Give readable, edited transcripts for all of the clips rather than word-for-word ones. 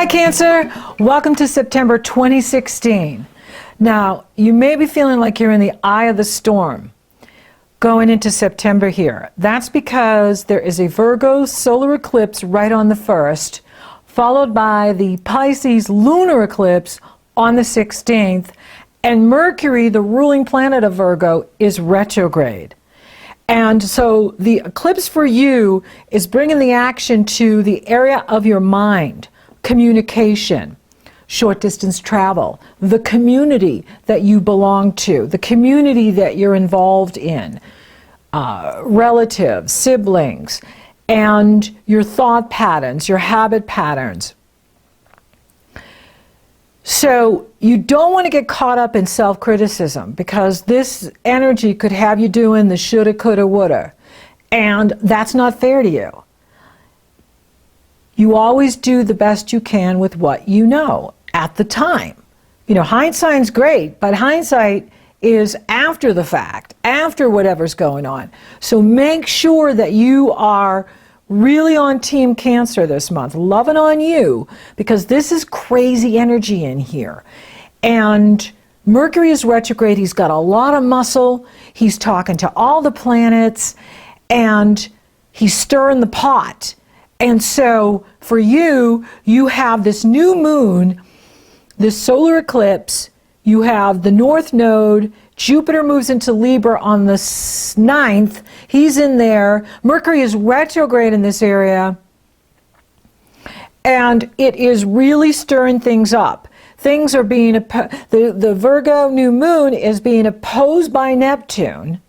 Hi Cancer, welcome to September 2016. Now, you may be feeling like you're in the eye of the storm going into September here. That's because there is a Virgo solar eclipse right on the 1st, followed by the Pisces lunar eclipse on the 16th, and Mercury, the ruling planet of Virgo, is retrograde. And so the eclipse for you is bringing the action to the area of your mind, communication, short distance travel, the community that you belong to, the community that you're involved in, relatives, siblings, and your thought patterns, your habit patterns. So you don't want to get caught up in self-criticism, because this energy could have you doing the shoulda, coulda, woulda, and that's not fair to you. You always do the best you can with what you know at the time. You know, hindsight's great, but hindsight is after the fact, after whatever's going on. So make sure that you are really on Team Cancer this month, loving on you, because this is crazy energy in here. And Mercury is retrograde. He's got a lot of muscle. He's talking to all the planets, and he's stirring the pot. And so for you, you have this new moon, this solar eclipse, you have the North Node, Jupiter moves into Libra on the 9th, he's in there, Mercury is retrograde in this area, and it is really stirring things up. Things are being, the Virgo new moon is being opposed by Neptune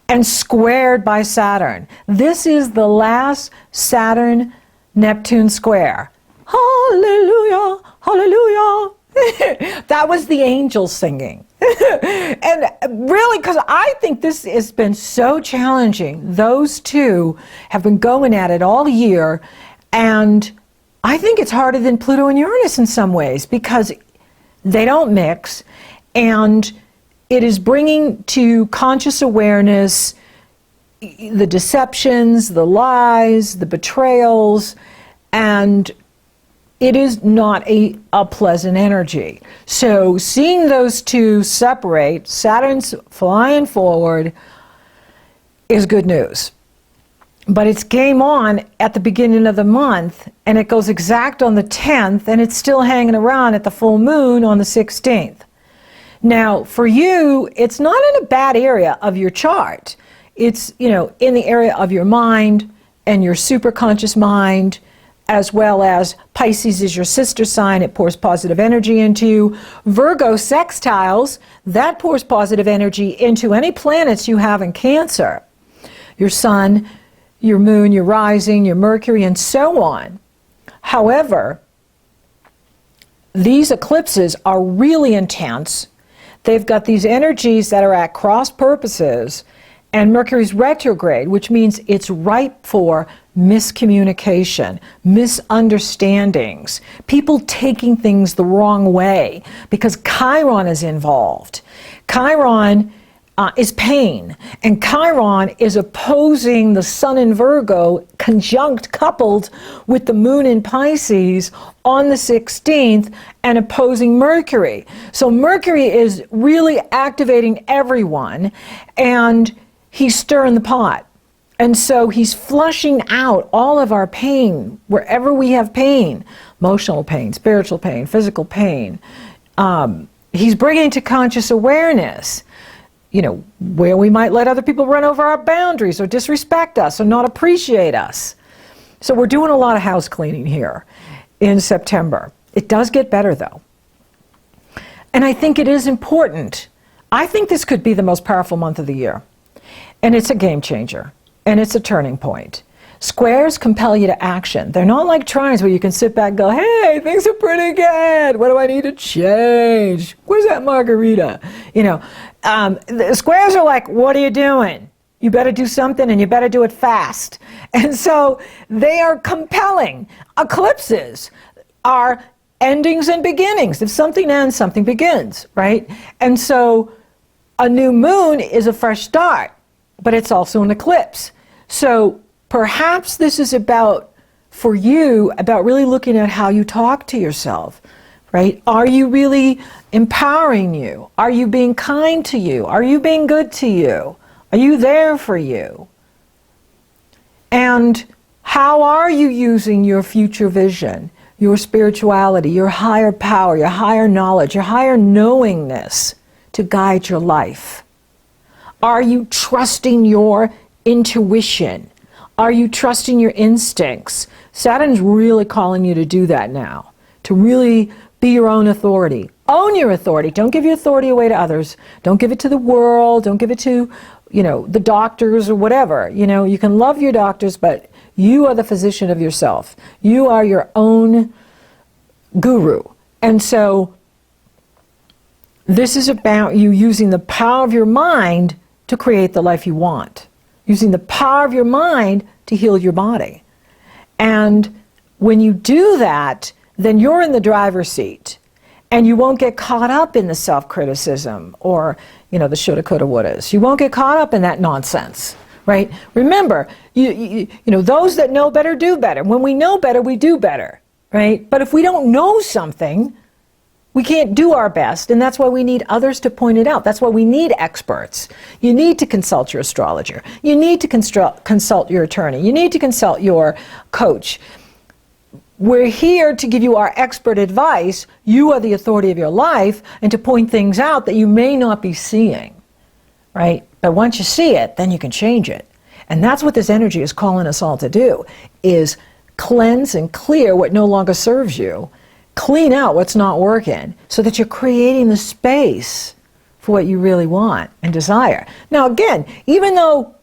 and squared by Saturn. This is the last Saturn-Neptune square. Hallelujah, hallelujah. That was the angels singing. And really, because I think this has been so challenging. Those two have been going at it all year, and I think it's harder than Pluto and Uranus in some ways, because they don't mix, and it is bringing to conscious awareness the deceptions, the lies, the betrayals, and it is not a pleasant energy. So seeing those two separate, Saturn's flying forward, is good news. But it's game on at the beginning of the month, and it goes exact on the 10th, and it's still hanging around at the full moon on the 16th. Now, for you, it's not in a bad area of your chart. It's, you know, in the area of your mind and your superconscious mind, as well as Pisces is your sister sign. It pours positive energy into you. Virgo sextiles, that pours positive energy into any planets you have in Cancer. Your sun, your moon, your rising, your Mercury, and so on. However, these eclipses are really intense. They've got these energies that are at cross purposes, and Mercury's retrograde, which means it's ripe for miscommunication, misunderstandings, people taking things the wrong way, because Chiron is involved. Chiron is pain, and Chiron is opposing the Sun in Virgo, conjunct, coupled with the Moon in Pisces on the 16th, and opposing Mercury. So Mercury is really activating everyone, and he's stirring the pot. And so he's flushing out all of our pain, wherever we have pain, emotional pain, spiritual pain, physical pain. He's bringing to conscious awareness, you know, where we might let other people run over our boundaries or disrespect us or not appreciate us. So we're doing a lot of house cleaning here in September. It does get better though. And I think it is important. I think this could be the most powerful month of the year. And it's a game changer. And it's a turning point. Squares compel you to action. They're not like trines where you can sit back and go, hey, things are pretty good. What do I need to change? Where's that margarita? You know, the squares are like, what are you doing? You better do something, and you better do it fast. And so they are compelling. Eclipses are endings and beginnings. If something ends, something begins, right? And so a new moon is a fresh start, but it's also an eclipse. So perhaps this is about for you about really looking at how you talk to yourself, right? Are you really empowering you? Are you being kind to you? Are you being good to you? Are you there for you? And how are you using your future vision, your spirituality, your higher power, your higher knowledge, your higher knowingness to guide your life? Are you trusting your intuition? Are you trusting your instincts? Saturn's really calling you to do that now, to really be your own authority. Own your authority. Don't give your authority away to others. Don't give it to the world. Don't give it to, the doctors or whatever. You can love your doctors, but you are the physician of yourself. You are your own guru. And so this is about you using the power of your mind to create the life you want. Using the power of your mind to heal your body. And when you do that, then you're in the driver's seat. And you won't get caught up in the self-criticism or, the shoulda, coulda, wouldas. You won't get caught up in that nonsense, right? Remember, those that know better do better. When we know better, we do better, right? But if we don't know something, we can't do our best, and that's why we need others to point it out. That's why we need experts. You need to consult your astrologer. You need to consult your attorney. You need to consult your coach. We're here to give you our expert advice. You are the authority of your life, and to point things out that you may not be seeing, right? But once you see it, then you can change it. And that's what this energy is calling us all to do, is cleanse and clear what no longer serves you. Clean out what's not working so that you're creating the space for what you really want and desire. Now again, even though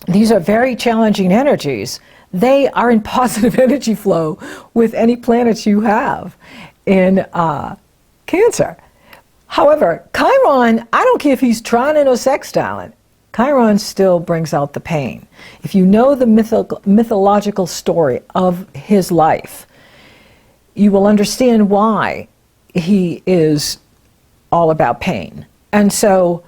these are very challenging energies, they are in positive energy flow with any planets you have in Cancer. However, Chiron, I don't care if he's trine or sextile, Chiron still brings out the pain. If you know the mythological story of his life, you will understand why he is all about pain. And so,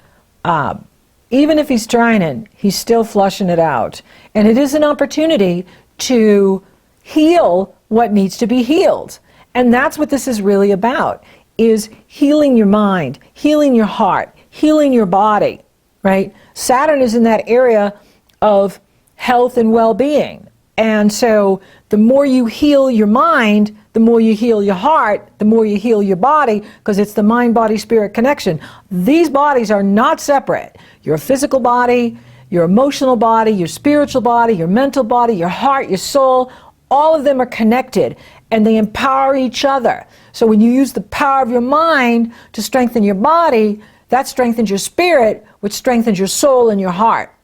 even if he's trying, he's still flushing it out. And it is an opportunity to heal what needs to be healed. And that's what this is really about, is healing your mind, healing your heart, healing your body, right? Saturn is in that area of health and well-being. And so the more you heal your mind, the more you heal your heart, the more you heal your body, because it's the mind-body-spirit connection. These bodies are not separate. Your physical body, your emotional body, your spiritual body, your mental body, your heart, your soul, all of them are connected, and they empower each other. So when you use the power of your mind to strengthen your body, that strengthens your spirit, which strengthens your soul and your heart.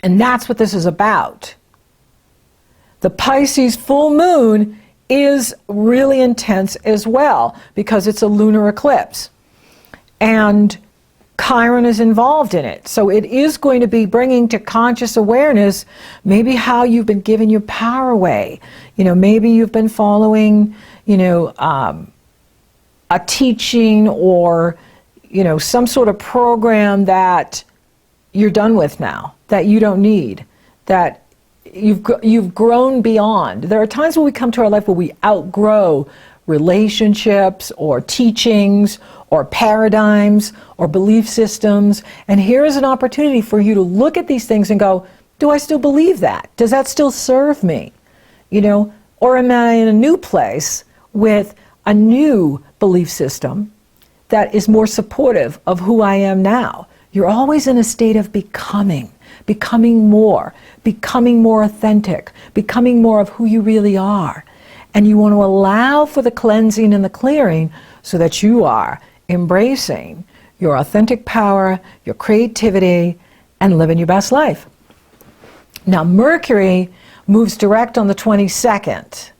And that's what this is about. The Pisces full moon is really intense as well because it's a lunar eclipse. And Chiron is involved in it. So it is going to be bringing to conscious awareness maybe how you've been giving your power away. Maybe you've been following, a teaching or, some sort of program that you're done with now, that you don't need, that you've grown beyond. There are times when we come to our life where we outgrow relationships or teachings or paradigms or belief systems. And here is an opportunity for you to look at these things and go, do I still believe that? Does that still serve me? Or am I in a new place with a new belief system that is more supportive of who I am now? You're always in a state of becoming more authentic, becoming more of who you really are. And you want to allow for the cleansing and the clearing so that you are embracing your authentic power, your creativity, and living your best life. Now, Mercury moves direct on the 22nd.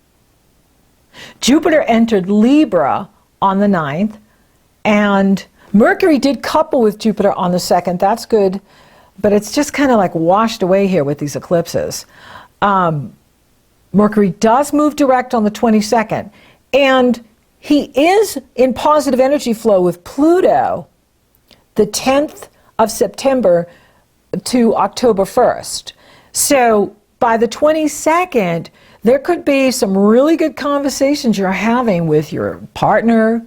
Jupiter entered Libra on the 9th, and Mercury did couple with Jupiter on the 2nd. That's good, but it's just kind of like washed away here with these eclipses. Mercury does move direct on the 22nd, and he is in positive energy flow with Pluto the 10th of September to October 1st. So by the 22nd, there could be some really good conversations you're having with your partner,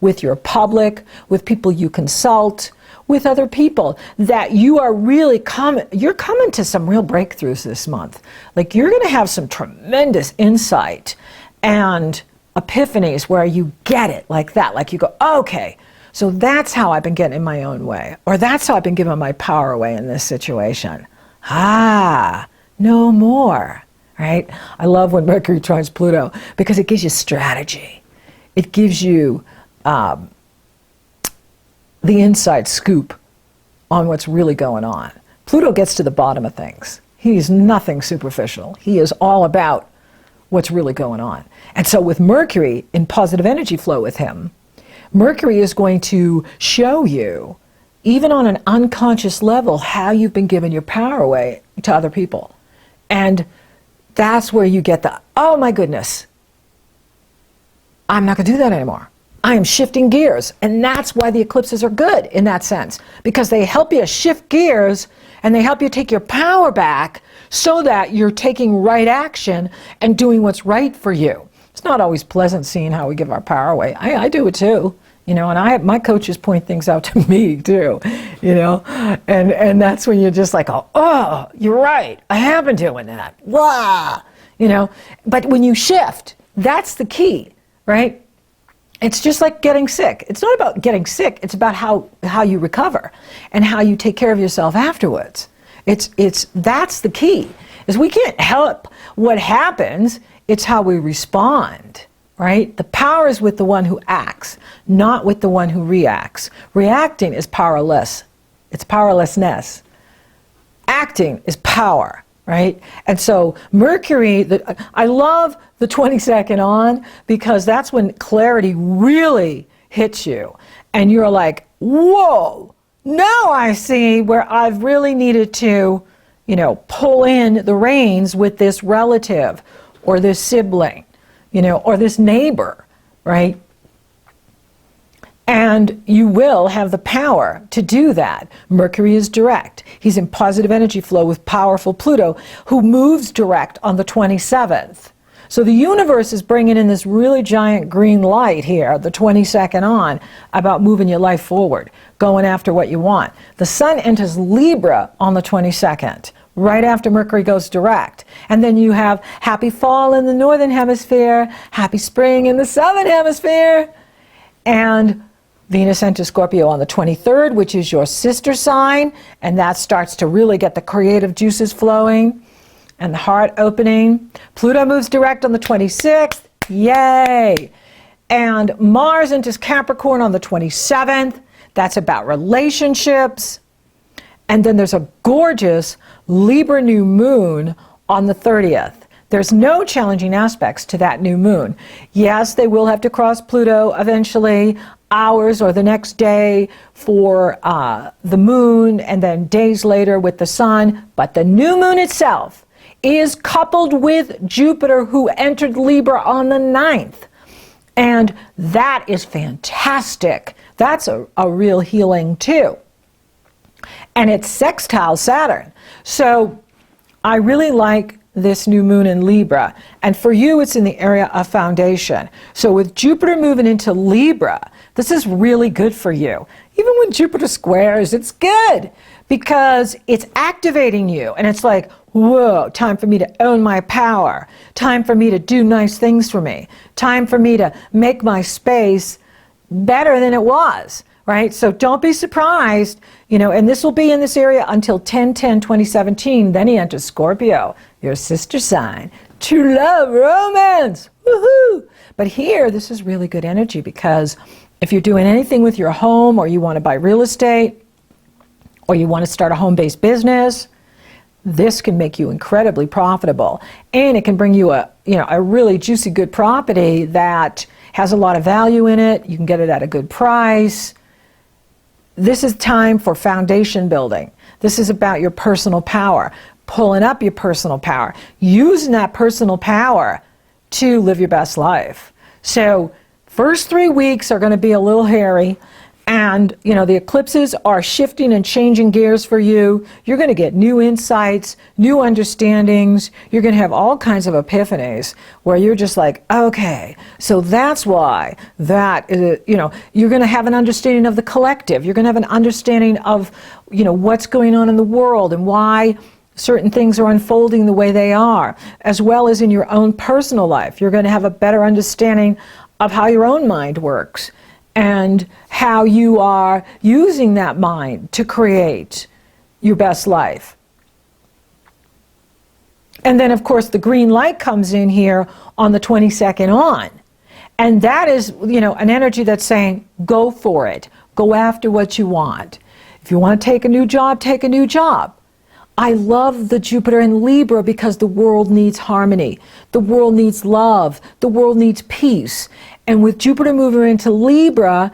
with your public, with people you consult, with other people, that you are really you're coming to some real breakthroughs this month. Like, you're going to have some tremendous insight and epiphanies where you get it like that. Like, you go, okay, so that's how I've been getting in my own way, or that's how I've been giving my power away in this situation. Ah, no more, right? I love when Mercury trines Pluto, because it gives you strategy. It gives you the inside scoop on what's really going on. Pluto gets to the bottom of things. He is nothing superficial. He is all about what's really going on. And so with Mercury in positive energy flow with him, Mercury is going to show you, even on an unconscious level, how you've been giving your power away to other people. And that's where you get the, oh my goodness, I'm not going to do that anymore. I am shifting gears. And that's why the eclipses are good in that sense, because they help you shift gears and they help you take your power back so that you're taking right action and doing what's right for you. It's not always pleasant seeing how we give our power away. I do it too, you know, and my coaches point things out to me too, you know, and that's when you're just like, oh, you're right, I have been doing that, wow, you know. But when you shift, that's the key, right? It's just like getting sick. It's not about getting sick, it's about how you recover and how you take care of yourself afterwards. That's the key, is we can't help what happens, it's how we respond, right? The power is with the one who acts, not with the one who reacts. Reacting is powerless. It's powerlessness. Acting is power, right? And so Mercury, I love the 22nd on, because that's when clarity really hits you. And you're like, whoa, now I see where I've really needed to, you know, pull in the reins with this relative or this sibling, you know, or this neighbor, right? And you will have the power to do that. Mercury is direct. He's in positive energy flow with powerful Pluto, who moves direct on the 27th. So the universe is bringing in this really giant green light here, the 22nd on, about moving your life forward, going after what you want. The sun enters Libra on the 22nd, right after Mercury goes direct. And then you have happy fall in the northern hemisphere, happy spring in the southern hemisphere, and Venus enters Scorpio on the 23rd, which is your sister sign, and that starts to really get the creative juices flowing and the heart opening. Pluto moves direct on the 26th, yay! And Mars enters Capricorn on the 27th, that's about relationships. And then there's a gorgeous Libra new moon on the 30th. There's no challenging aspects to that new moon. Yes, they will have to cross Pluto eventually, hours or the next day for the moon, and then days later with the sun. But the new moon itself is coupled with Jupiter, who entered Libra on the 9th. And that is fantastic. That's a real healing too. And it's sextile Saturn. So I really like this new moon in Libra. And for you, it's in the area of foundation. So with Jupiter moving into Libra, this is really good for you. Even when Jupiter squares, it's good because it's activating you. And it's like, whoa, time for me to own my power. Time for me to do nice things for me. Time for me to make my space better than it was. Right? So don't be surprised, you know, and this will be in this area until 10/10/2017. Then he enters Scorpio, your sister sign. True love, romance, woohoo! But here, this is really good energy, because if you're doing anything with your home, or you want to buy real estate, or you want to start a home-based business, this can make you incredibly profitable. And it can bring you a really juicy, good property that has a lot of value in it. You can get it at a good price. This is time for foundation building. This is about your personal power, pulling up your personal power, using that personal power to live your best life. So first 3 weeks are going to be a little hairy, And, you know, the eclipses are shifting and changing gears for you. You're going to get new insights, new understandings. You're going to have all kinds of epiphanies where you're just like, okay, so that's why that is, you know, you're going to have an understanding of the collective. You're going to have an understanding of, you know, what's going on in the world and why certain things are unfolding the way they are, as well as in your own personal life. You're going to have a better understanding of how your own mind works and how you are using that mind to create your best life. And then, of course, the green light comes in here on the 22nd on. And that is, you know, an energy that's saying, go for it. Go after what you want. If you want to take a new job, take a new job. I love the Jupiter in Libra because the world needs harmony. The world needs love. The world needs peace. And with Jupiter moving into Libra,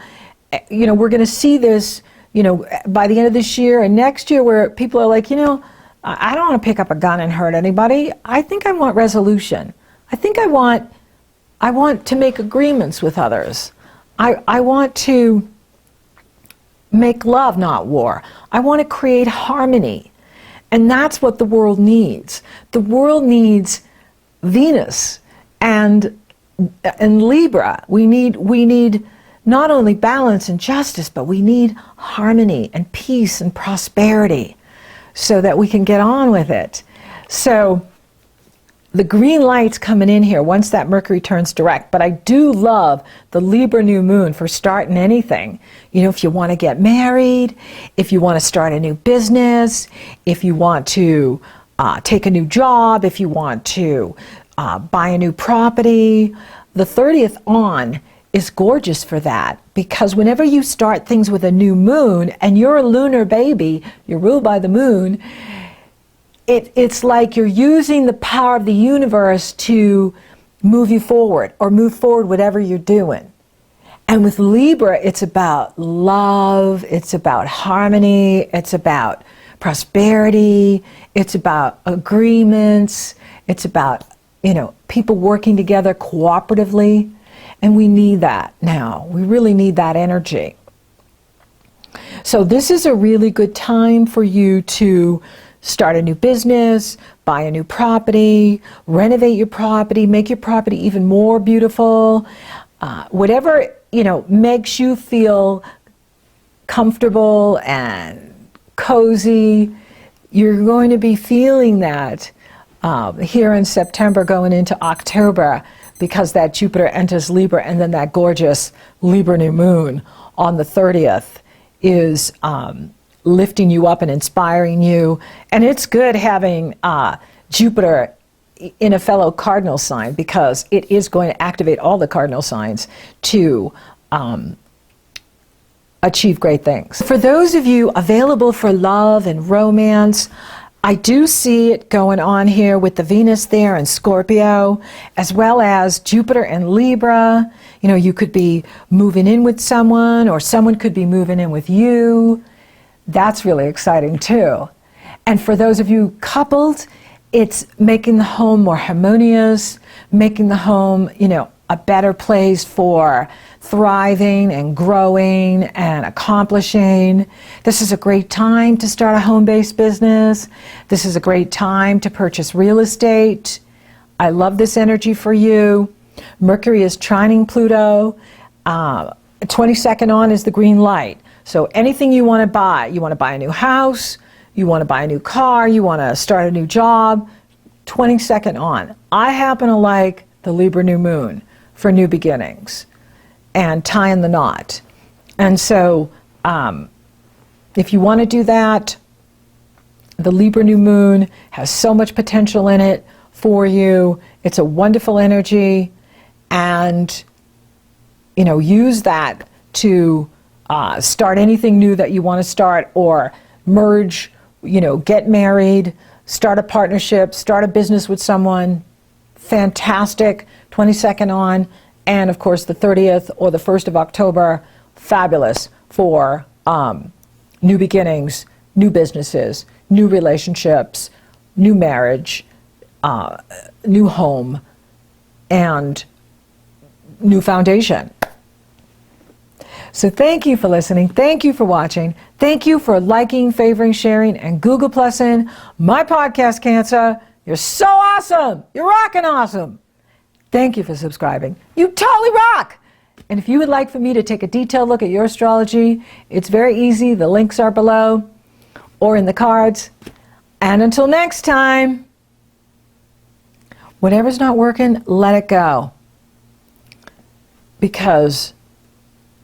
you know, we're going to see this, you know, by the end of this year and next year where people are like, you know, I don't want to pick up a gun and hurt anybody. I think I want resolution. I think I want to make agreements with others. I want to make love, not war. I want to create harmony. And that's what the world needs. The world needs Venus and Libra. We need not only balance and justice, but we need harmony and peace and prosperity so that we can get on with it. So the green light's coming in here once that Mercury turns direct. But I do love the Libra new moon for starting anything. You know, if you want to get married, if you want to start a new business, if you want to take a new job, if you want to buy a new property, the 30th on is gorgeous for that, because whenever you start things with a new moon and you're a lunar baby, you're ruled by the moon, it's like you're using the power of the universe to move you forward or move forward whatever you're doing. And with Libra, it's about love, it's about harmony, it's about prosperity, it's about agreements, it's about, you know, people working together cooperatively. And we need that now. We really need that energy. So this is a really good time for you to start a new business, buy a new property, renovate your property, make your property even more beautiful. Whatever, you know, makes you feel comfortable and cozy, you're going to be feeling that here in September going into October, because that Jupiter enters Libra, and then that gorgeous Libra new moon on the 30th is lifting you up and inspiring you. And it's good having Jupiter in a fellow cardinal sign, because it is going to activate all the cardinal signs to achieve great things. For those of you available for love and romance, I do see it going on here with the Venus there in Scorpio, as well as Jupiter and Libra. You know, you could be moving in with someone, or someone could be moving in with you. That's really exciting too. And for those of you coupled, it's making the home more harmonious, making the home, you know, a better place for thriving and growing and accomplishing. This is a great time to start a home-based business. This is a great time to purchase real estate. I love this energy for you. Mercury is trining Pluto. 22nd on is the green light. So anything you want to buy a new house, you want to buy a new car, you want to start a new job, 22nd on. I happen to like the Libra new moon for new beginnings and tying the knot. And so if you want to do that, the Libra new moon has so much potential in it for you. It's a wonderful energy, and you know, use that to start anything new that you want to start, or merge, you know, get married, start a partnership, start a business with someone. Fantastic. 22nd on, and of course the 30th or the 1st of October, fabulous for new beginnings, new businesses, new relationships, new marriage, new home, and new foundation. So thank you for listening. Thank you for watching. Thank you for liking, favoring, sharing, and Google Plusing my podcast, Cancer. You're so awesome. You're rocking awesome. Thank you for subscribing. You totally rock. And if you would like for me to take a detailed look at your astrology, it's very easy. The links are below or in the cards. And until next time, whatever's not working, let it go. Because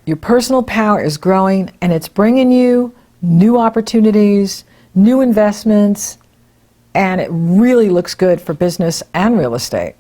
your personal power is growing and it's bringing you new opportunities, new investments, and it really looks good for business and real estate.